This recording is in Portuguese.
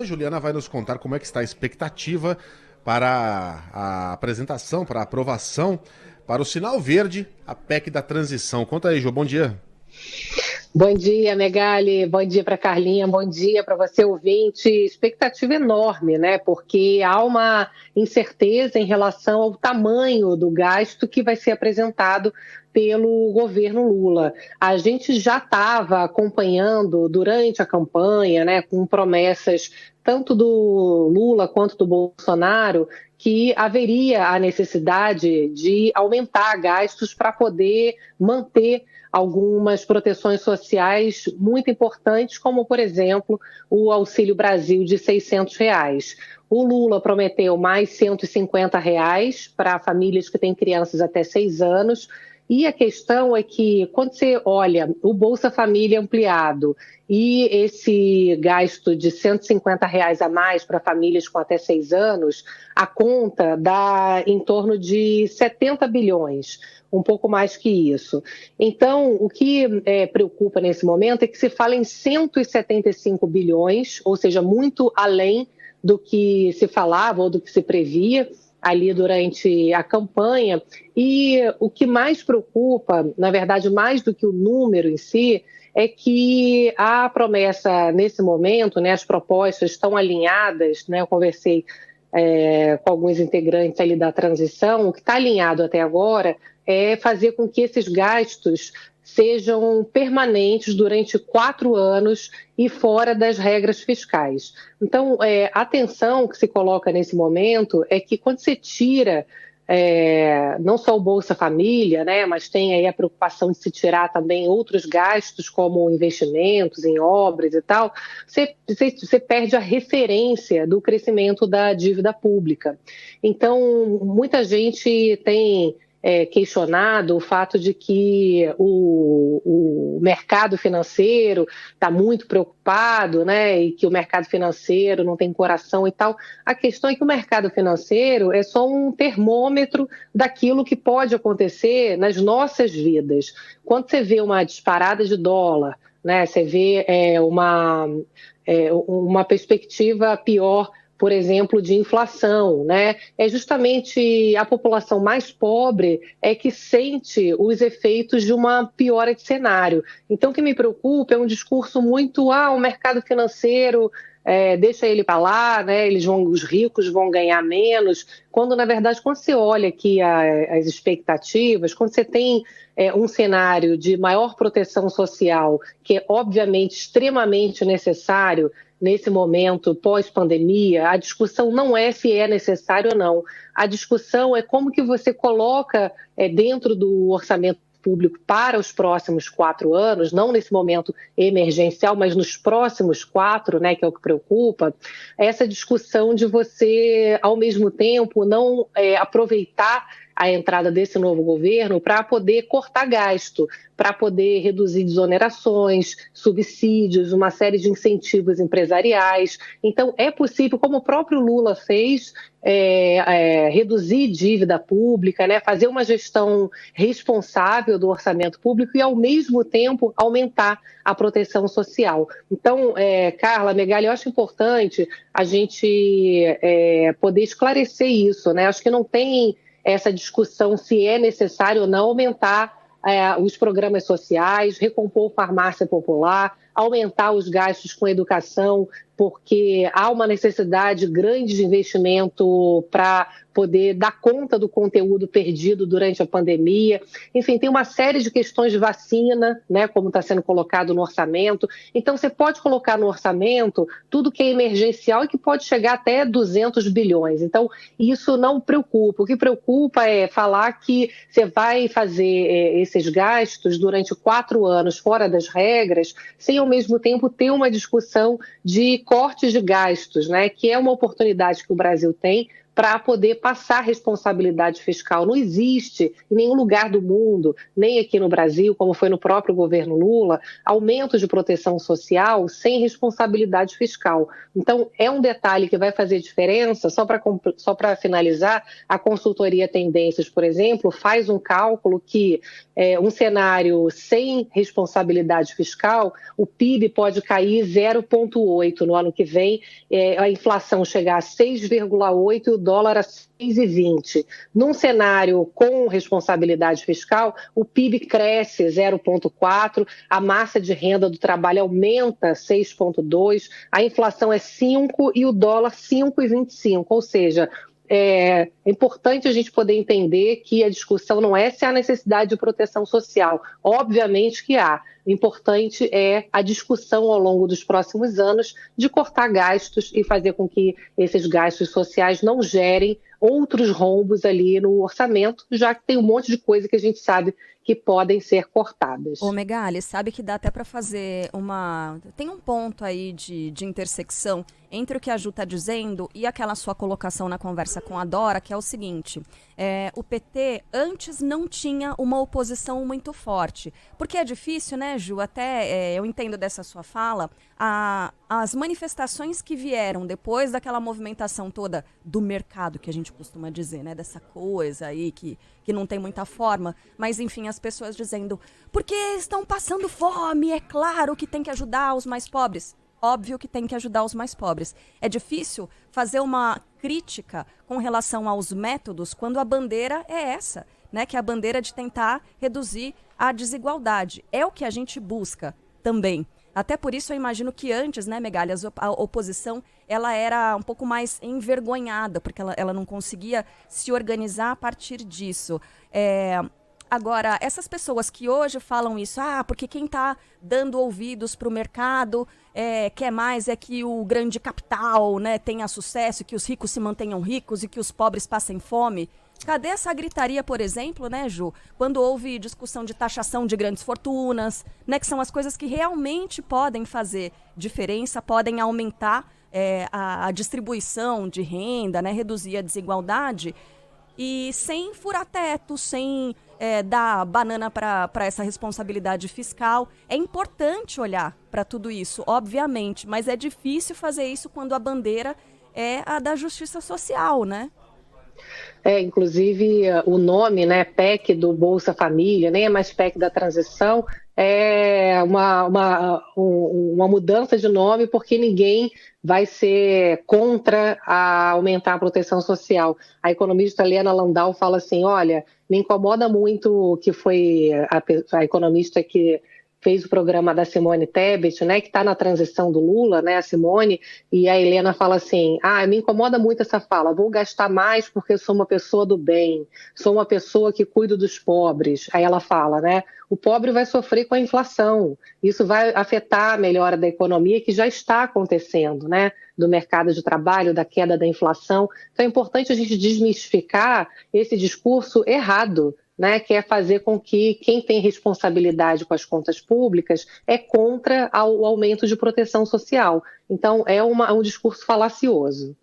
A Juliana vai nos contar como é que está a expectativa para a apresentação, para a aprovação, para o sinal verde, a PEC da transição. Conta aí, Ju, bom dia. Bom dia, Megali. Bom dia para Carlinha. Bom dia para você, ouvinte. Expectativa enorme, né? Porque há uma incerteza em relação ao tamanho do gasto que vai ser apresentado pelo governo Lula. A gente já estava acompanhando durante a campanha, né, com promessas tanto do Lula quanto do Bolsonaro, que haveria a necessidade de aumentar gastos para poder manter algumas proteções sociais muito importantes, como, por exemplo, o Auxílio Brasil de R$ 600. O Lula prometeu mais R$ 150 para famílias que têm crianças até 6 anos. E a questão é que, quando você olha o Bolsa Família ampliado e esse gasto de R$ 150 a mais para famílias com até 6 anos, a conta dá em torno de 70 bilhões, um pouco mais que isso. Então, o que preocupa nesse momento é que se fala em 175 bilhões, ou seja, muito além do que se falava ou do que se previa ali durante a campanha. E o que mais preocupa, na verdade, mais do que o número em si, é que a promessa nesse momento, né, as propostas estão alinhadas, né, eu conversei com alguns integrantes ali da transição, o que está alinhado até agora é fazer com que esses gastos sejam permanentes durante 4 anos e fora das regras fiscais. Então, a atenção que se coloca nesse momento é que quando você tira não só o Bolsa Família, né, mas tem aí a preocupação de se tirar também outros gastos, como investimentos em obras e tal, você perde a referência do crescimento da dívida pública. Então, muita gente tem questionado o fato de que o mercado financeiro está muito preocupado, né, e que o mercado financeiro não tem coração e tal. A questão é que o mercado financeiro é só um termômetro daquilo que pode acontecer nas nossas vidas. Quando você vê uma disparada de dólar, né, você vê uma perspectiva pior, por exemplo, de inflação, né? É justamente a população mais pobre que sente os efeitos de uma piora de cenário. Então, o que me preocupa é um discurso muito, o mercado financeiro, deixa ele para lá, né? Os ricos vão ganhar menos, quando, na verdade, quando você olha aqui as expectativas, quando você tem um cenário de maior proteção social, que é, obviamente, extremamente necessário nesse momento pós-pandemia, a discussão não é se é necessário ou não. A discussão é como que você coloca dentro do orçamento público para os próximos 4 anos, não nesse momento emergencial, mas nos próximos 4, né, que é o que preocupa, essa discussão de você, ao mesmo tempo, não aproveitar a entrada desse novo governo para poder cortar gasto, para poder reduzir desonerações, subsídios, uma série de incentivos empresariais. Então, é possível, como o próprio Lula fez, reduzir dívida pública, né, fazer uma gestão responsável do orçamento público e, ao mesmo tempo, aumentar a proteção social. Então, Carla, Megali, eu acho importante a gente poder esclarecer isso, né? Acho que não tem essa discussão se é necessário ou não aumentar os programas sociais, recompor farmácia popular, aumentar os gastos com educação, porque há uma necessidade grande de investimento para poder dar conta do conteúdo perdido durante a pandemia. Enfim, tem uma série de questões de vacina, né, como está sendo colocado no orçamento. Então, você pode colocar no orçamento tudo que é emergencial e que pode chegar até 200 bilhões. Então, isso não preocupa. O que preocupa é falar que você vai fazer esses gastos durante 4 anos fora das regras, sem ao mesmo tempo ter uma discussão de cortes de gastos, né, que é uma oportunidade que o Brasil tem para poder passar responsabilidade fiscal. Não existe em nenhum lugar do mundo, nem aqui no Brasil, como foi no próprio governo Lula, aumento de proteção social sem responsabilidade fiscal. Então, é um detalhe que vai fazer diferença. Só para finalizar, a consultoria Tendências, por exemplo, faz um cálculo que um cenário sem responsabilidade fiscal, o PIB pode cair 0,8 no ano que vem, a inflação chegar a 6,8 e o dólar a 6,20. Num cenário com responsabilidade fiscal, o PIB cresce 0,4, a massa de renda do trabalho aumenta 6,2, a inflação é 5 e o dólar 5,25, ou seja, é importante a gente poder entender que a discussão não é se há necessidade de proteção social. Obviamente que há. O importante é a discussão ao longo dos próximos anos de cortar gastos e fazer com que esses gastos sociais não gerem outros rombos ali no orçamento, já que tem um monte de coisa que a gente sabe que podem ser cortadas. Ô Megali, sabe que dá até para fazer uma... Tem um ponto aí de intersecção entre o que a Ju está dizendo e aquela sua colocação na conversa com a Dora, que é o seguinte, o PT antes não tinha uma oposição muito forte, porque é difícil, né, Ju, até eu entendo dessa sua fala, as manifestações que vieram depois daquela movimentação toda do mercado, que a gente costuma dizer, né, dessa coisa aí que não tem muita forma, mas enfim, as pessoas dizendo, porque estão passando fome, é claro que tem que ajudar os mais pobres. Óbvio que tem que ajudar os mais pobres. É difícil fazer uma crítica com relação aos métodos quando a bandeira é essa, né? Que é a bandeira de tentar reduzir a desigualdade. É o que a gente busca também. Até por isso eu imagino que antes, né, Megali, a oposição ela era um pouco mais envergonhada, porque ela não conseguia se organizar a partir disso. Agora, essas pessoas que hoje falam isso, porque quem está dando ouvidos para o mercado quer mais é que o grande capital, né, tenha sucesso, que os ricos se mantenham ricos e que os pobres passem fome. Cadê essa gritaria, por exemplo, né, Ju? Quando houve discussão de taxação de grandes fortunas, né, que são as coisas que realmente podem fazer diferença, podem aumentar a distribuição de renda, né, reduzir a desigualdade, e sem furar teto, sem dar banana para essa responsabilidade fiscal. É importante olhar para tudo isso, obviamente, mas é difícil fazer isso quando a bandeira é a da justiça social, né? Inclusive o nome, né, PEC do Bolsa Família, nem é mais PEC da transição, é uma mudança de nome porque ninguém vai ser contra aumentar a proteção social. A economista Helena Landau fala assim, olha, me incomoda muito que foi a economista que fez o programa da Simone Tebet, né, que está na transição do Lula, né, a Simone, e a Helena fala assim, me incomoda muito essa fala, vou gastar mais porque sou uma pessoa do bem, sou uma pessoa que cuido dos pobres. Aí ela fala, né, o pobre vai sofrer com a inflação, isso vai afetar a melhora da economia que já está acontecendo, né, do mercado de trabalho, da queda da inflação. Então é importante a gente desmistificar esse discurso errado, né, que é fazer com que quem tem responsabilidade com as contas públicas é contra o aumento de proteção social. Então, é um discurso falacioso.